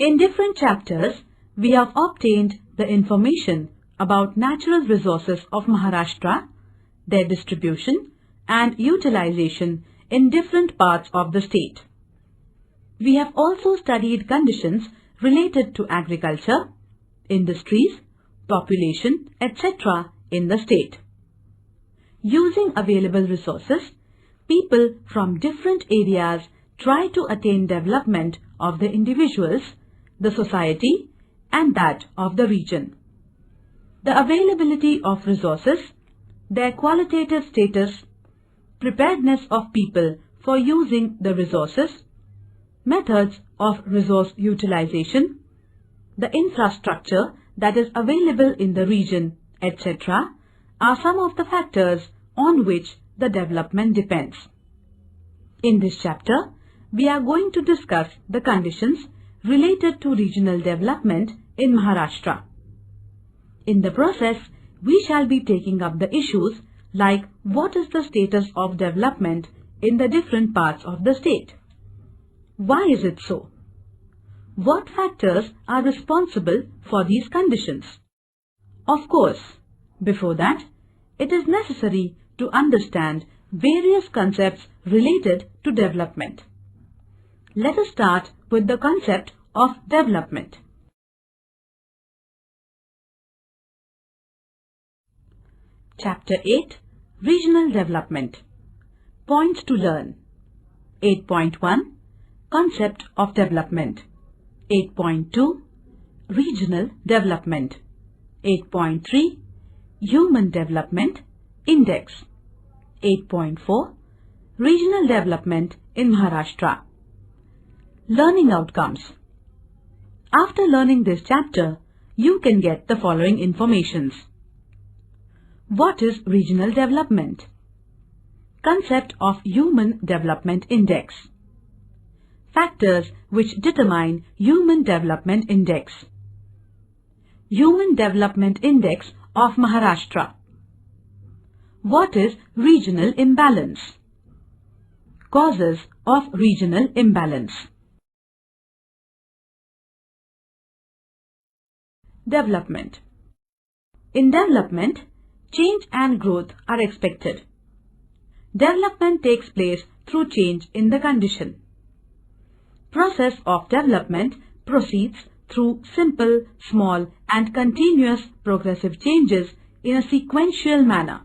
In different chapters, we have obtained the information about natural resources of Maharashtra, their distribution and utilization in different parts of the state. We have also studied conditions related to agriculture, industries, population, etc. in the state. Using available resources, people from different areas try to attain development of the individuals, the society, and that of the region. The availability of resources, their qualitative status, preparedness of people for using the resources, methods of resource utilization, the infrastructure that is available in the region, etc. are some of the factors on which the development depends. In this chapter, we are going to discuss the conditions related to regional development in Maharashtra. In the process, we shall be taking up the issues like what is the status of development in the different parts of the state? Why is it so? What factors are responsible for these conditions? Of course, before that, it is necessary to understand various concepts related to development. Let us start with the concept of development. Chapter 8, Regional Development. Points to learn. 8.1, Concept of Development. 8.2, Regional Development. 8.3, Human Development Index. 8.4, Regional Development in Maharashtra. Learning outcomes. After learning this chapter, you can get the following informations. What is regional development? Concept of Human Development Index. Factors which determine Human Development Index. Human Development Index of Maharashtra. What is regional imbalance? Causes of regional imbalance. Development. In development, change and growth are expected. Development takes place through change in the condition. Process of development proceeds through simple, small and continuous progressive changes in a sequential manner.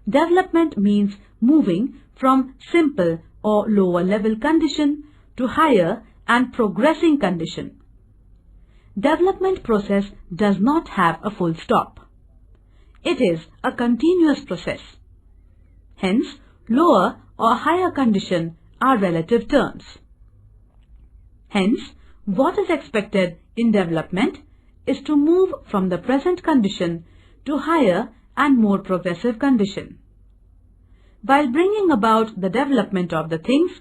Development means moving from simple or lower level condition to higher and progressing condition. Development process does not have a full stop. It is a continuous process. Hence, lower or higher condition are relative terms. Hence, what is expected in development is to move from the present condition to higher and more progressive condition. While bringing about the development of the things,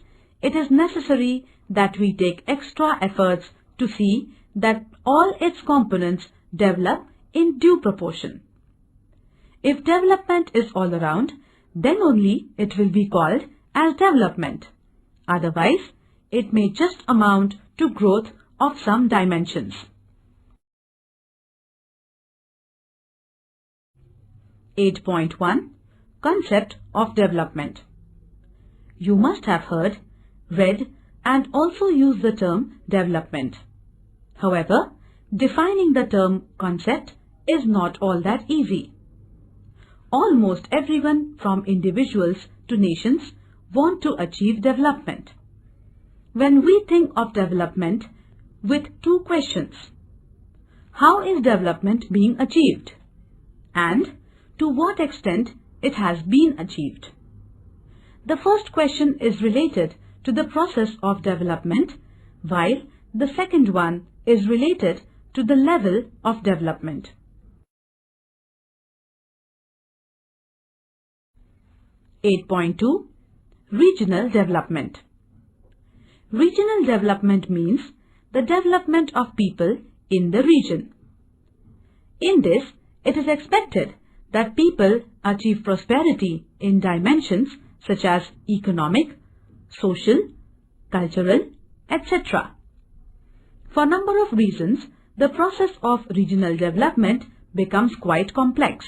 it is necessary that we take extra efforts to see that all its components develop in due proportion. If development is all around, then only it will be called as development. Otherwise, it may just amount to growth of some dimensions. (8.1) Concept of development. You must have heard, read and also used the term development. However, defining the term concept is not all that easy. Almost everyone from individuals to nations want to achieve development. When we think of development with two questions, how is development being achieved? And to what extent it has been achieved? The first question is related to the process of development, while the second one is related to the level of development. (8.2) Regional development. Regional development means the development of people in the region. In this, it is expected that people achieve prosperity in dimensions such as economic, social, cultural, etc. For a number of reasons, the process of regional development becomes quite complex.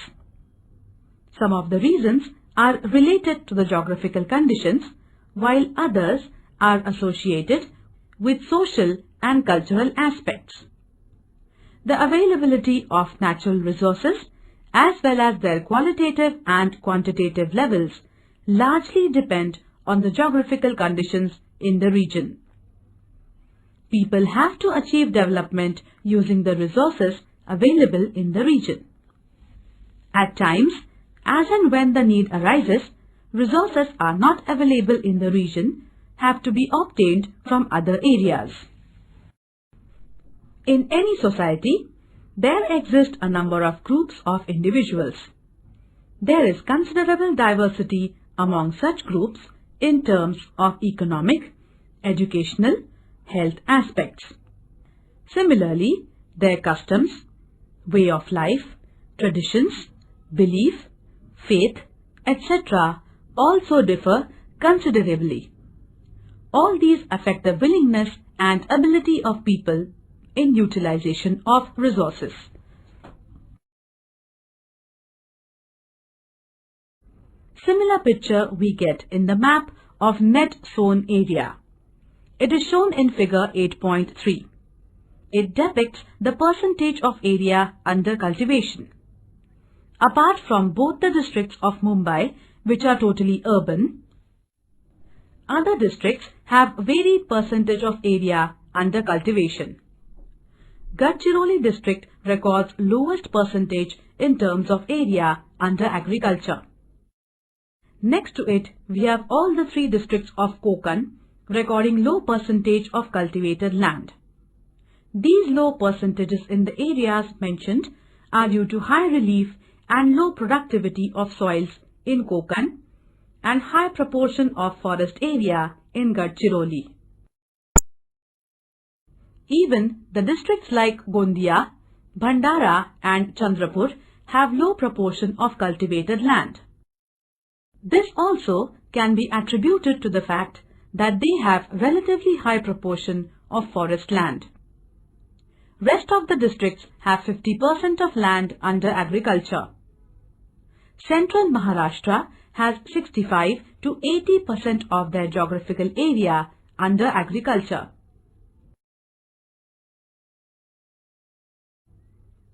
Some of the reasons are related to the geographical conditions, while others are associated with social and cultural aspects. The availability of natural resources as well as their qualitative and quantitative levels largely depend on the geographical conditions in the region. People have to achieve development using the resources available in the region. At times, as and when the need arises, resources are not available in the region, have to be obtained from other areas. In any society, there exist a number of groups of individuals. There is considerable diversity among such groups in terms of economic, educational, health aspects. Similarly, their customs, way of life, traditions, belief, faith, etc. also differ considerably. All these affect the willingness and ability of people in utilization of resources. Similar picture we get in the map of net sown area. It is shown in figure 8.3. It depicts the percentage of area under cultivation. Apart from both the districts of Mumbai, which are totally urban, other districts have varied percentage of area under cultivation. Gadchiroli district records lowest percentage in terms of area under agriculture. Next to it, we have all the three districts of Konkan recording low percentage of cultivated land. These low percentages in the areas mentioned are due to high relief and low productivity of soils in Konkan and high proportion of forest area in Gadchiroli. Even the districts like Gondia, Bhandara and Chandrapur have low proportion of cultivated land. This also can be attributed to the fact that they have relatively high proportion of forest land. Rest of the districts have 50% of land under agriculture. Central Maharashtra has 65 to 80% of their geographical area under agriculture.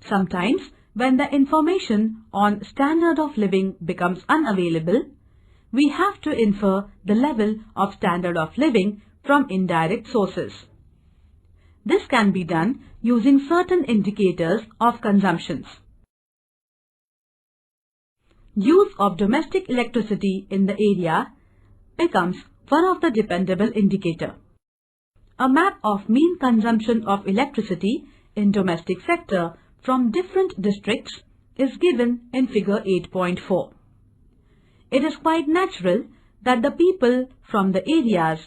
Sometimes, when the information on standard of living becomes unavailable, we have to infer the level of standard of living from indirect sources. This can be done using certain indicators of consumptions. Use of domestic electricity in the area becomes one of the dependable indicator. A map of mean consumption of electricity in domestic sector from different districts is given in figure 8.4. It is quite natural that the people from the areas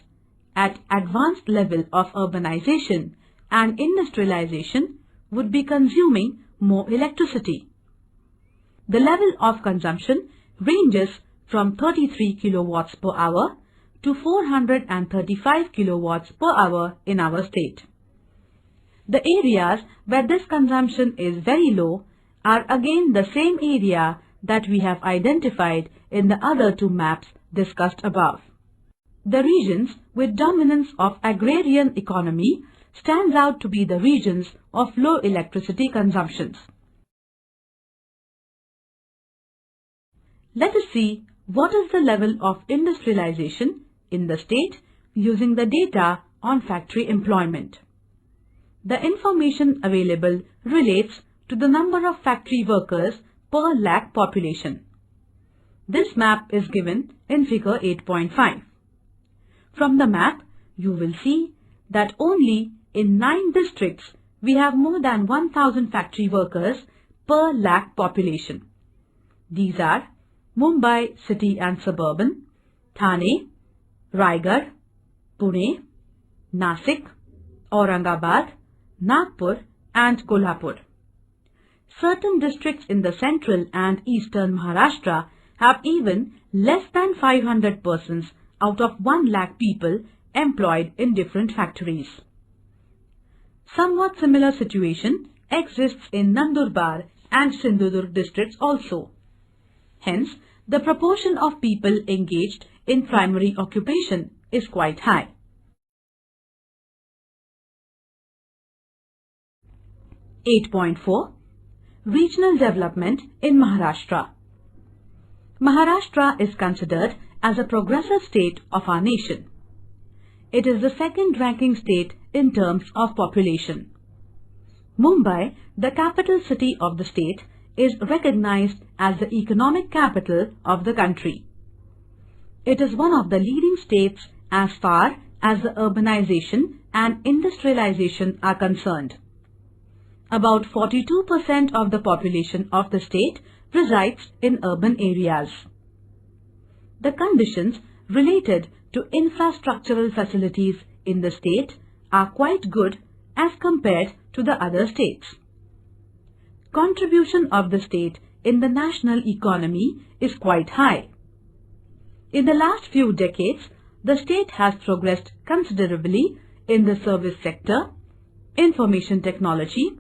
at advanced level of urbanization and industrialization would be consuming more electricity. The level of consumption ranges from 33 kilowatts per hour to 435 kilowatts per hour in our state. The areas where this consumption is very low are again the same area that we have identified in the other two maps discussed above. The regions with dominance of agrarian economy stands out to be the regions of low electricity consumptions. Let us see what is the level of industrialization in the state using the data on factory employment. The information available relates to the number of factory workers per lakh population. This map is given in figure 8.5. From the map, you will see that only in 9 districts we have more than 1000 factory workers per lakh population. These are Mumbai city and suburban, Thane, Raigad, Pune, Nasik, Aurangabad, Nagpur and Kolhapur. Certain districts in the central and eastern Maharashtra have even less than 500 persons out of 1 lakh people employed in different factories. Somewhat similar situation exists in Nandurbar and Sindhudurg districts also. Hence, the proportion of people engaged in primary occupation is quite high. (8.4) Regional development in Maharashtra. Maharashtra is considered as a progressive state of our nation. It is the second-ranking state in terms of population. Mumbai, the capital city of the state, is recognized as the economic capital of the country. It is one of the leading states as far as the urbanization and industrialization are concerned. About 42% of the population of the state resides in urban areas. The conditions related to infrastructural facilities in the state are quite good as compared to the other states. Contribution of the state in the national economy is quite high. In the last few decades, the state has progressed considerably in the service sector, information technology,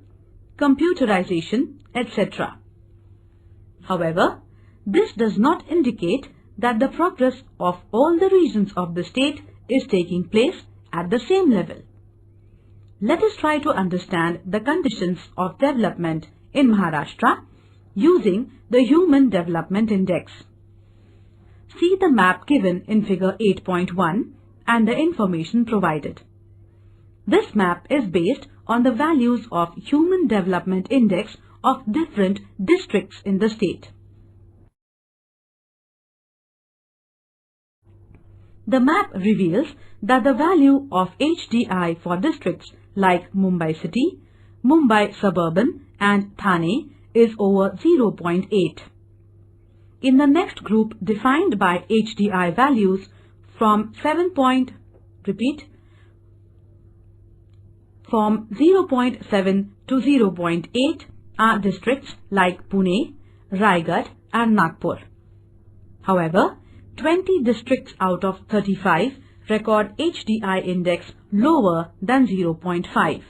computerization, etc. However, this does not indicate that the progress of all the regions of the state is taking place at the same level. Let us try to understand the conditions of development in Maharashtra using the Human Development Index. See the map given in figure 8.1 and the information provided. This map is based on the values of Human Development Index of different districts in the state. The map reveals that the value of HDI for districts like Mumbai City, Mumbai Suburban and Thane is over 0.8. In the next group defined by HDI values from 0.7 to 0.8 are districts like Pune, Raigad and Nagpur. However, 20 districts out of 35 record HDI index lower than 0.5.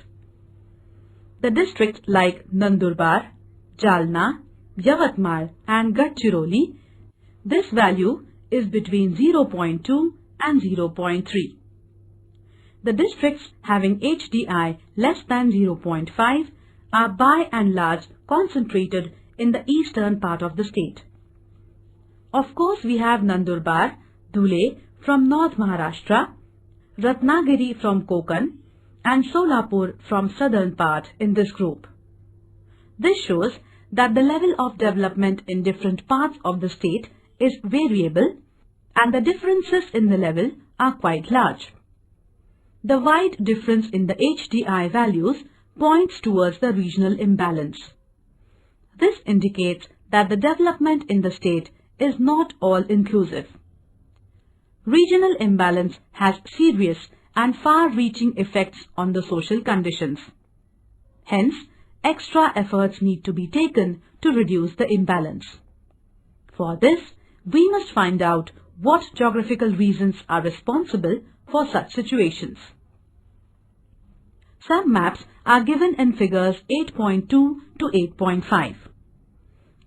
The districts like Nandurbar, Jalna, Yavatmal and Gadchiroli, this value is between 0.2 and 0.3. The districts having HDI less than 0.5 are by and large concentrated in the eastern part of the state. Of course, we have Nandurbar, Dhule from North Maharashtra, Ratnagiri from Konkan and Solapur from southern part in this group. This shows that the level of development in different parts of the state is variable and the differences in the level are quite large. The wide difference in the HDI values points towards the regional imbalance. This indicates that the development in the state is not all-inclusive. Regional imbalance has serious and far-reaching effects on the social conditions. Hence, extra efforts need to be taken to reduce the imbalance. For this, we must find out what geographical reasons are responsible for such situations. Some maps are given in figures 8.2 to 8.5.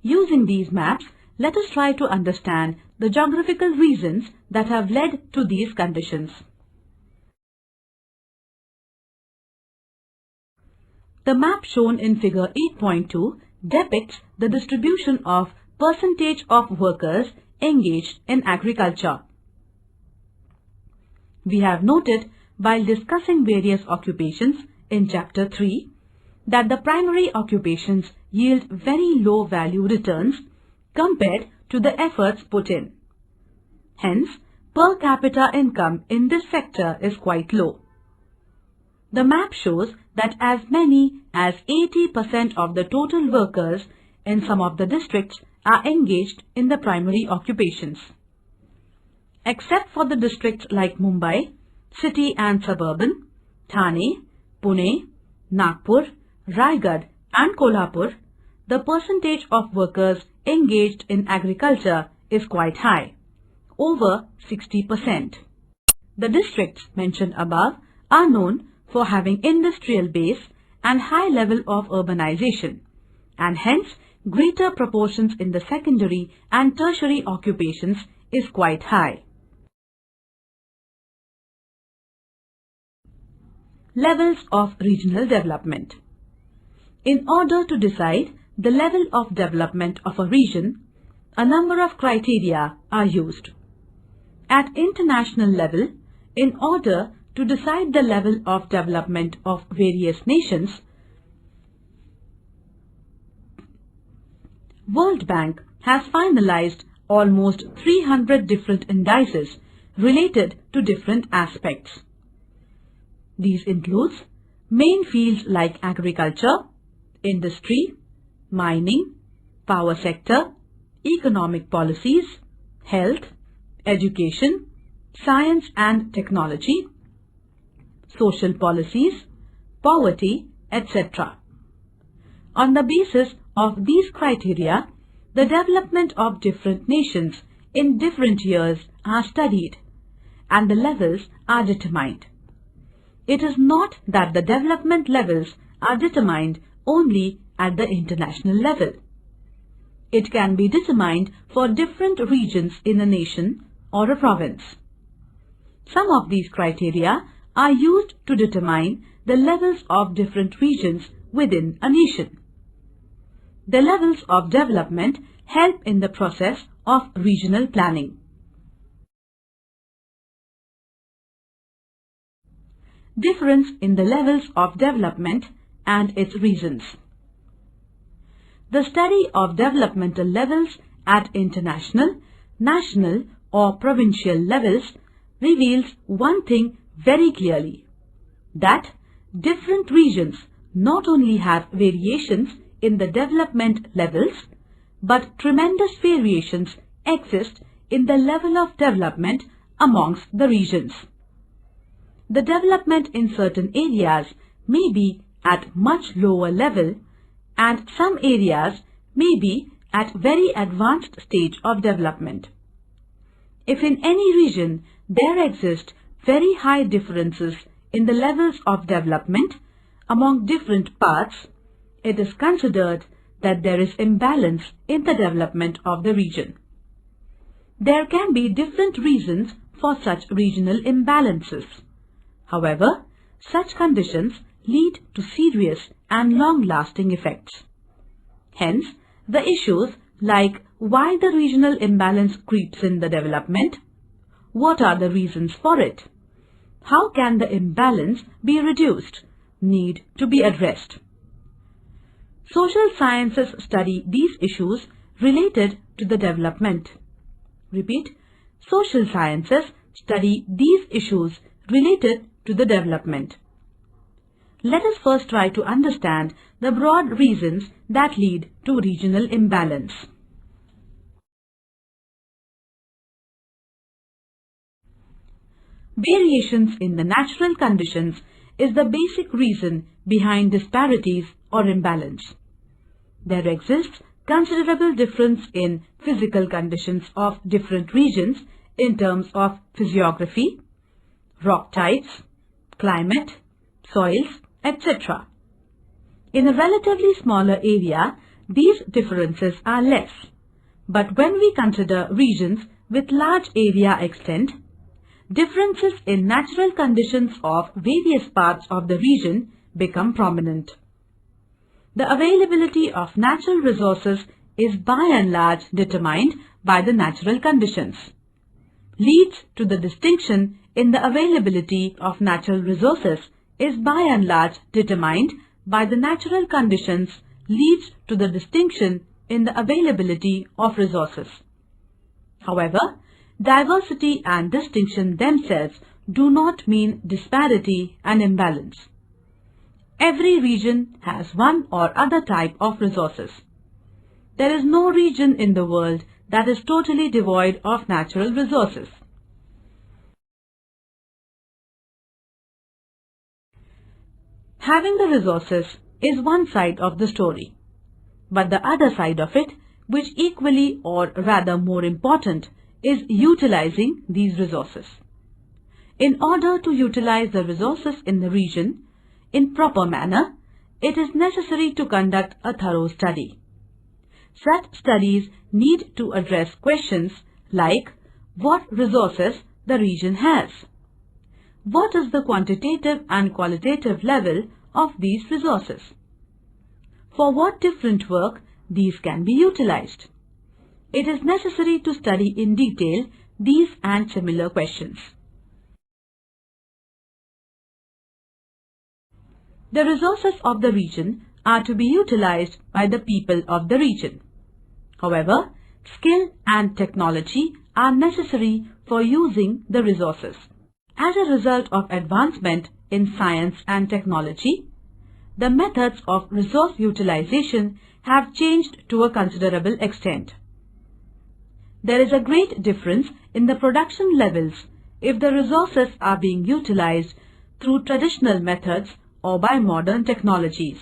Using these maps, let us try to understand the geographical reasons that have led to these conditions. The map shown in figure 8.2 depicts the distribution of percentage of workers engaged in agriculture. We have noted while discussing various occupations in chapter 3 that the primary occupations yield very low value returns compared to the efforts put in. Hence, per capita income in this sector is quite low. The map shows that as many as 80% of the total workers in some of the districts are engaged in the primary occupations. Except for the districts like Mumbai, City and Suburban, Thane, Pune, Nagpur, Raigad and Kolhapur, the percentage of workers engaged in agriculture is quite high, over 60%. The districts mentioned above are known for having industrial base and high level of urbanization, and hence greater proportions in the secondary and tertiary occupations is quite high. Levels of regional development. In order to decide the level of development of a region, a number of criteria are used. At international level, in order to decide the level of development of various nations, World Bank has finalized almost 300 different indices related to different aspects. These include main fields like agriculture, industry, mining, power sector, economic policies, health, education, science and technology, social policies, poverty, etc. On the basis of these criteria, the development of different nations in different years are studied and the levels are determined. It is not that the development levels are determined only at the international level. It can be determined for different regions in a nation or a province. Some of these criteria are used to determine the levels of different regions within a nation. The levels of development help in the process of regional planning. Difference in the levels of development and its reasons. The study of developmental levels at international, national or provincial levels reveals one thing very clearly, that different regions not only have variations in the development levels, but tremendous variations exist in the level of development amongst the regions. The development in certain areas may be at much lower level and some areas may be at very advanced stage of development. If in any region there exist very high differences in the levels of development among different parts, it is considered that there is imbalance in the development of the region. There can be different reasons for such regional imbalances. However, such conditions lead to serious and long-lasting effects. Hence, the issues like why the regional imbalance creeps in the development, what are the reasons for it, how can the imbalance be reduced, need to be addressed. Social sciences study these issues related to the development. Repeat, social sciences study these issues related to the development. Let us first try to understand the broad reasons that lead to regional imbalance. Variations in the natural conditions is the basic reason behind disparities or imbalance. There exists considerable difference in physical conditions of different regions in terms of physiography, rock types, climate, soils, etc. In a relatively smaller area, these differences are less. But when we consider regions with large area extent, differences in natural conditions of various parts of the region become prominent. The availability of natural resources is by and large determined by the natural conditions. Leads to the distinction in the availability of natural resources is by and large determined by the natural conditions leads to the distinction in the availability of resources. However, diversity and distinction themselves do not mean disparity and imbalance. Every region has one or other type of resources. There is no region in the world that is totally devoid of natural resources. Having the resources is one side of the story, but the other side of it, which equally or rather more important, is utilizing these resources. In order to utilize the resources in the region in proper manner, it is necessary to conduct a thorough study. Such studies need to address questions like what resources the region has. What is the quantitative and qualitative level of these resources? For what different work these can be utilized? It is necessary to study in detail these and similar questions. The resources of the region are to be utilized by the people of the region. However, skill and technology are necessary for using the resources. As a result of advancement in science and technology, the methods of resource utilization have changed to a considerable extent. There is a great difference in the production levels if the resources are being utilized through traditional methods or by modern technologies.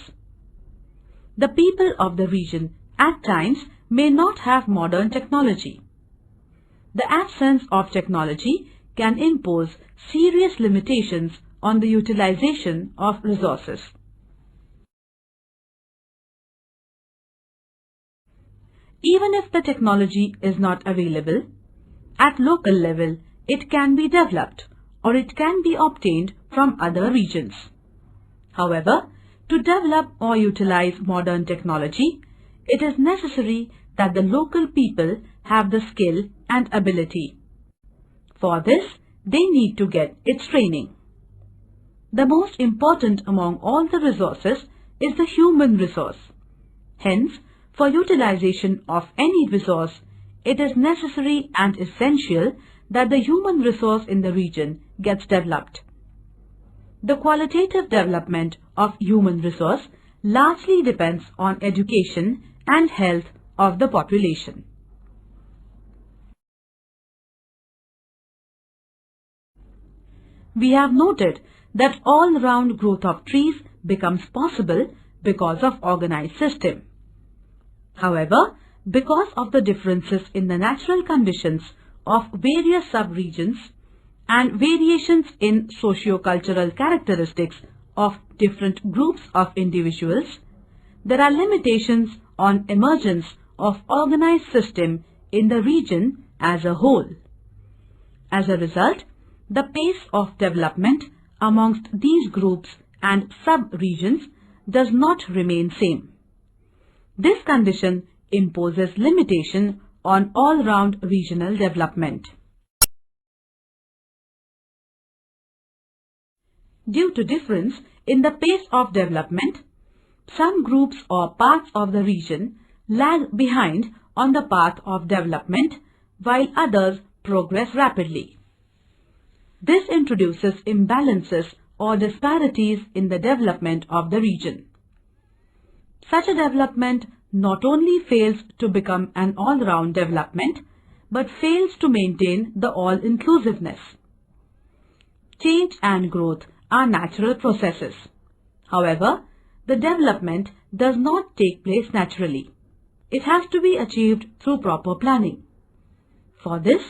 The people of the region at times may not have modern technology. The absence of technology can impose serious limitations on the utilization of resources. Even if the technology is not available, at local level it can be developed or it can be obtained from other regions. However, to develop or utilize modern technology, it is necessary that the local people have the skill and ability. For this, they need to get its training. The most important among all the resources is the human resource. Hence, for utilization of any resource, it is necessary and essential that the human resource in the region gets developed. The qualitative development of human resource largely depends on education and health of the population. We have noted that all-round growth of trees becomes possible because of organized system. However, because of the differences in the natural conditions of various sub-regions and variations in socio-cultural characteristics of different groups of individuals, there are limitations on emergence of organized system in the region as a whole. As a result, the pace of development amongst these groups and sub-regions does not remain same. This condition imposes limitation on all-round regional development. Due to difference in the pace of development, some groups or parts of the region lag behind on the path of development while others progress rapidly. This introduces imbalances or disparities in the development of the region. Such a development not only fails to become an all-round development, but fails to maintain the all-inclusiveness. Change and growth are natural processes. However, the development does not take place naturally. It has to be achieved through proper planning. For this,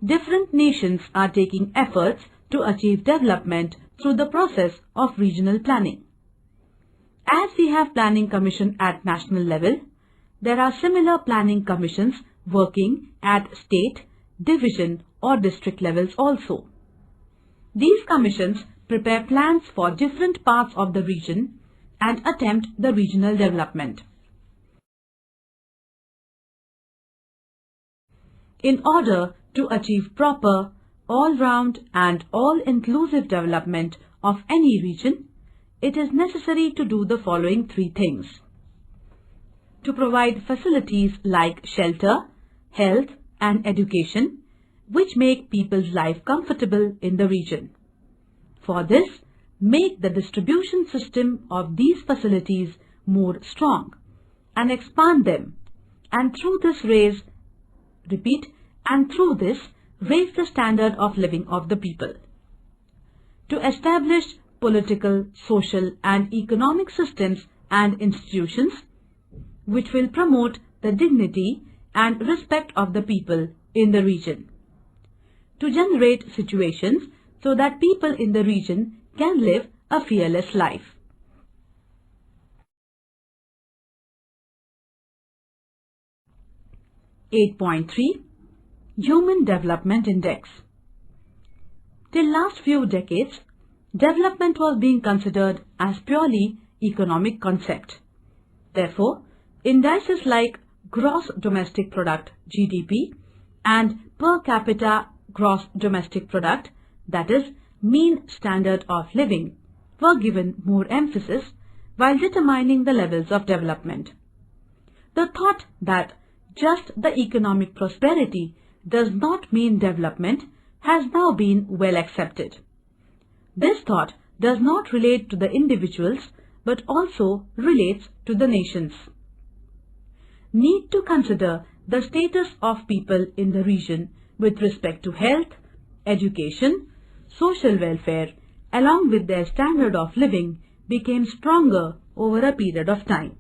different nations are taking efforts to achieve development through the process of regional planning. As we have planning commission at national level, there are similar planning commissions working at state, division or district levels also. These commissions prepare plans for different parts of the region and attempt the regional development. In order to achieve proper, all-round and all-inclusive development of any region, it is necessary to do the following three things. To provide facilities like shelter, health and education, which make people's life comfortable in the region. For this, make the distribution system of these facilities more strong and expand them, and through this raise the standard of living of the people. To establish political, social and economic systems and institutions which will promote the dignity and respect of the people in the region. To generate situations so that people in the region can live a fearless life. (8.3) Human Development Index. Till last few decades, development was being considered as purely economic concept. Therefore, indices like Gross Domestic Product (GDP) and Per Capita Gross Domestic Product, that is, mean standard of living, were given more emphasis while determining the levels of development. The thought that just the economic prosperity does not mean development has now been well accepted. This thought does not relate to the individuals but also relates to the nations. Need to consider the status of people in the region with respect to health, education, social welfare, along with their standard of living became stronger over a period of time.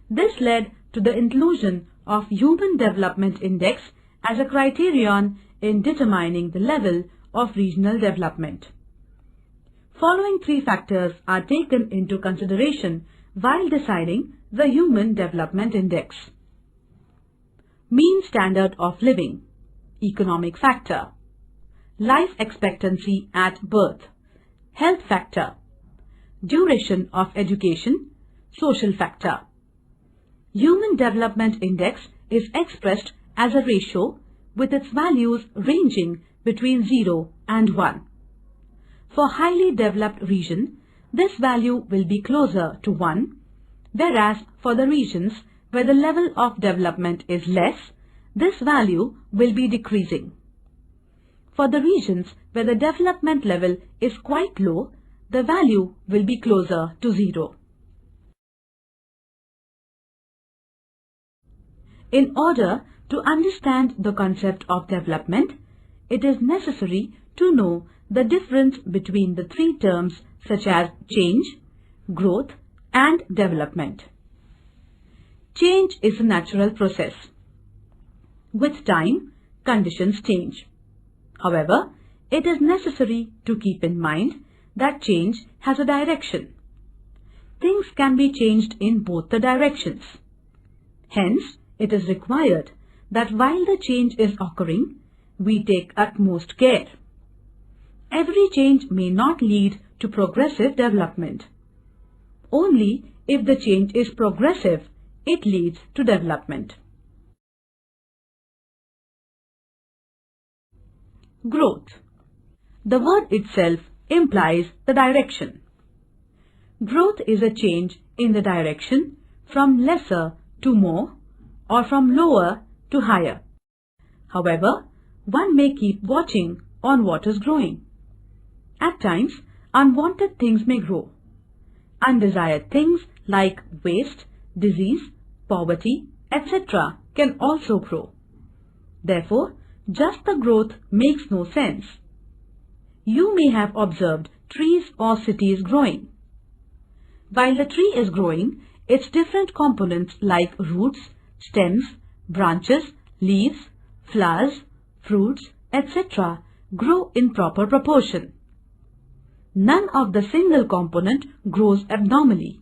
This led to the inclusion of Human Development Index as a criterion in determining the level of regional development. Following three factors are taken into consideration while deciding the Human Development Index. Mean standard of living, economic factor, life expectancy at birth, health factor, duration of education, social factor. Human Development Index is expressed as a ratio with its values ranging between 0 and 1. For highly developed region, this value will be closer to 1, whereas for the regions where the level of development is less, this value will be decreasing. For the regions where the development level is quite low, the value will be closer to 0. In order to understand the concept of development, it is necessary to know the difference between the three terms such as change, growth, and development. Change is a natural process. With time, conditions change. However, it is necessary to keep in mind that change has a direction. Things can be changed in both the directions. Hence, it is required that while the change is occurring, we take utmost care. Every change may not lead to progressive development. Only if the change is progressive, it leads to development. Growth. The word itself implies the direction. Growth is a change in the direction from lesser to more or from lower to higher. However, one may keep watching on what is growing. At times, unwanted things may grow. Undesired things like waste, disease, poverty, etc. can also grow. Therefore, just the growth makes no sense. You may have observed trees or cities growing. While the tree is growing, its different components like roots, stems, branches, leaves, flowers, fruits, etc. grow in proper proportion. None of the single component grows abnormally.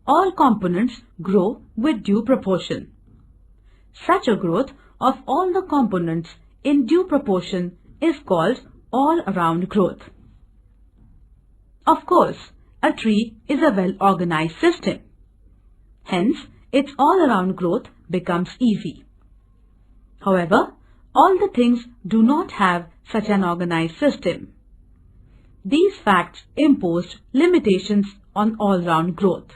All components grow with due proportion. Such a growth of all the components in due proportion is called all-around growth. Of course, a tree is a well-organized system. Hence, its all-around growth becomes easy. However, all the things do not have such an organized system. These facts impose limitations on all-round growth.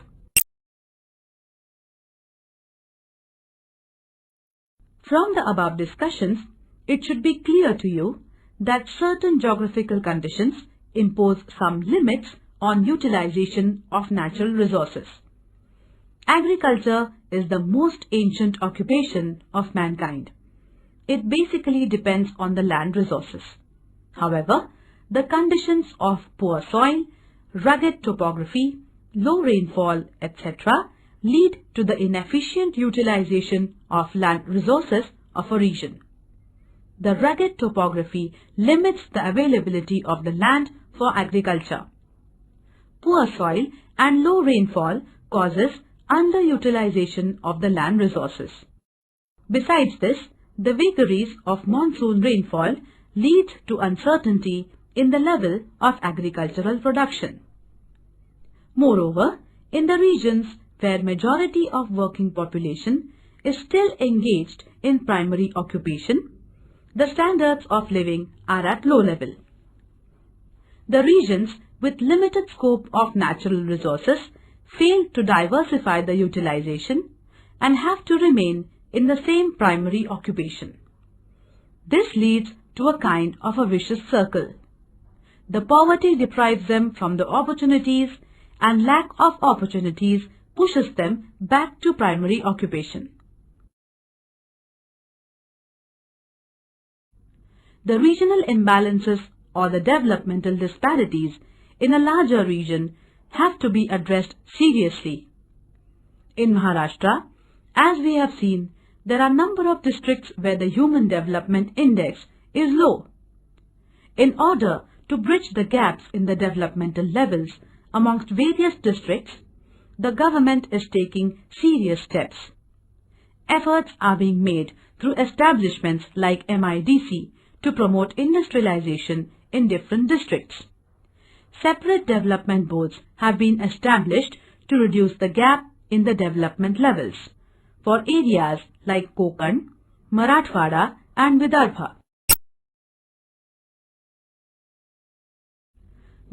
From the above discussions, it should be clear to you that certain geographical conditions impose some limits on utilization of natural resources. Agriculture is the most ancient occupation of mankind. It basically depends on the land resources. However, the conditions of poor soil, rugged topography, low rainfall, etc. lead to the inefficient utilization of land resources of a region. the rugged topography limits the availability of the land for agriculture. Poor soil and low rainfall causes underutilization of the land resources. Besides this, the vagaries of monsoon rainfall lead to uncertainty in the level of agricultural production. Moreover, in the regions where majority of working population is still engaged in primary occupation, the standards of living are at low level. The regions with limited scope of natural resources fail to diversify the utilization and have to remain in the same primary occupation. This leads to a kind of a vicious circle. The poverty deprives them from the opportunities, and lack of opportunities pushes them back to primary occupation. The regional imbalances or the developmental disparities in a larger region have to be addressed seriously. In Maharashtra, as we have seen, there are a number of districts where the Human Development Index is low. In order to bridge the gaps in the developmental levels amongst various districts, the government is taking serious steps. Efforts are being made through establishments like MIDC to promote industrialization in different districts. Separate development boards have been established to reduce the gap in the development levels for areas like Konkan, Marathwada and Vidarbha.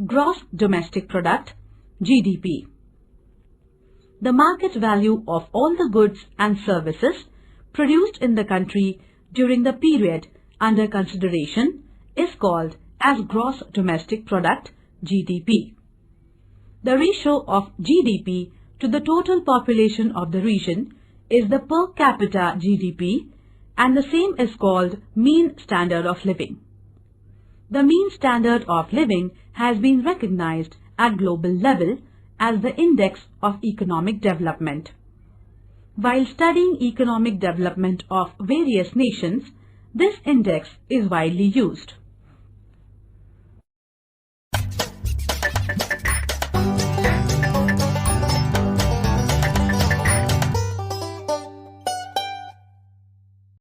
Gross Domestic Product (GDP). The market value of all the goods and services produced in the country during the period under consideration is called as Gross Domestic Product (GDP). The ratio of GDP to the total population of the region is the per capita GDP, and the same is called mean standard of living. The mean standard of living has been recognized at global level as the index of economic development. While studying economic development of various nations, this index is widely used.